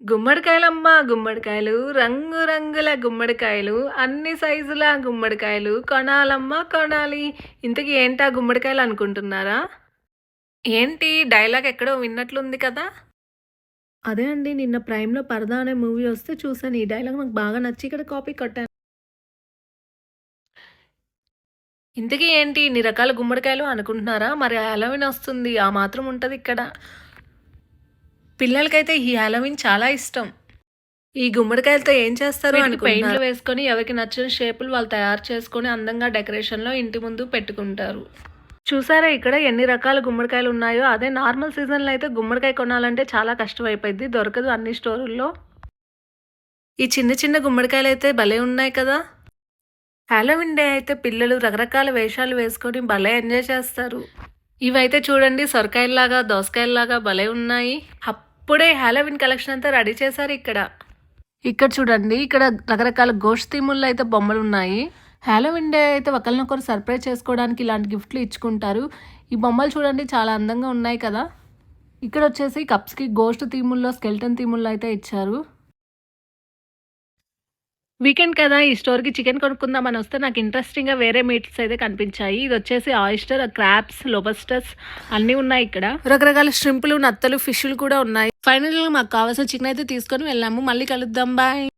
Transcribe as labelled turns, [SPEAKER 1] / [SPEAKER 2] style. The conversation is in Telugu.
[SPEAKER 1] గుమ్మడికాయలమ్మ గుమ్మడికాయలు, రంగు రంగుల గుమ్మడికాయలు, అన్ని సైజుల గుమ్మడికాయలు కొనాలమ్మ కొనాలి. ఇంతకీ ఏంటా గుమ్మడికాయలు అనుకుంటున్నారా? ఏంటి డైలాగ్ ఎక్కడో విన్నట్లుంది కదా! అదే అండి, నిన్న ప్రైమ్‌లో 'పరదా' అనే మూవీ వస్తే చూసాను. ఈ డైలాగ్ నాకు బాగా నచ్చి ఇక్కడ కాపీ కొట్టాను. ఇంతకీ ఏంటి ఇన్ని రకాల గుమ్మడికాయలు అనుకుంటున్నారా? మరి హాలోవీన్ వస్తుంది. ఆ మాత్రం ఉంటదిక్కడ. పిల్లలకైతే ఈ హాలోవీన్ చాలా ఇష్టం. ఈ గుమ్మడికాయలతో ఏం చేస్తారు అనుకుంటున్నారా? పెయింట్లు వేసుకొని ఎవరికి నచ్చిన షేపులు వాళ్ళు తయారు చేసుకొని అందంగా డెకరేషన్‌లో ఇంటి ముందు పెట్టుకుంటారు. చూసారా ఇక్కడ ఎన్ని రకాల గుమ్మడికాయలు ఉన్నాయో? అదే నార్మల్ సీజన్‌లో అయితే గుమ్మడికాయ కొనాలంటే చాలా కష్టమైపోద్ది. దొరకదు అన్ని స్టోరుల్లో. ఈ చిన్న చిన్న గుమ్మడికాయలైతే భలే ఉన్నాయి కదా! హాలోవీన్ డే అయితే పిల్లలు రకరకాల వేషాలు వేసుకొని భలే ఎంజాయ్ చేస్తారు. ఇవైతే చూడండి సొరకాయల్లాగా, దోసకాయల్లాగా భలే ఉన్నాయి. అప్పుడే హాలోవీన్ కలెక్షన్ అంతా రెడీ చేశారు ఇక్కడ. ఇక్కడ చూడండి, ఇక్కడ రకరకాల గోష్ట్ థీముల్లో అయితే బొమ్మలున్నాయి. హాలోవీన్ డే అయితే ఒకరినొకరు సర్ప్రైజ్ చేసుకోవడానికి ఇలాంటి గిఫ్ట్లు ఇచ్చుకుంటారు. ఈ బొమ్మలు చూడండి చాలా అందంగా ఉన్నాయి కదా! ఇక్కడ వచ్చేసి కప్స్‌కి గోష్ట్ థీముల్లో, స్కెల్టన్ థీముల్లో అయితే ఇచ్చారు. వీకెండ్ కదా! ఈ స్టోర్‌కి చికెన్ కొనుక్కుందామని వస్తే నాకు ఇంట్రెస్టింగ్‌గా వేరే మీట్స్ అయితే కనిపించాయి. ఇదొచ్చేసి ఆయిస్టర్, క్రాబ్స్, లోబస్టర్స్ అన్నీ ఉన్నాయి ఇక్కడ. రకరకాల ష్రింపులు, నత్తలు, ఫిష్‌లు కూడా ఉన్నాయి. ఫైనల్‌గా మాకు కావాల్సిన చికెన్ అయితే తీసుకొని వెళ్ళాము. మళ్ళీ కలుద్దాం. బాయ్.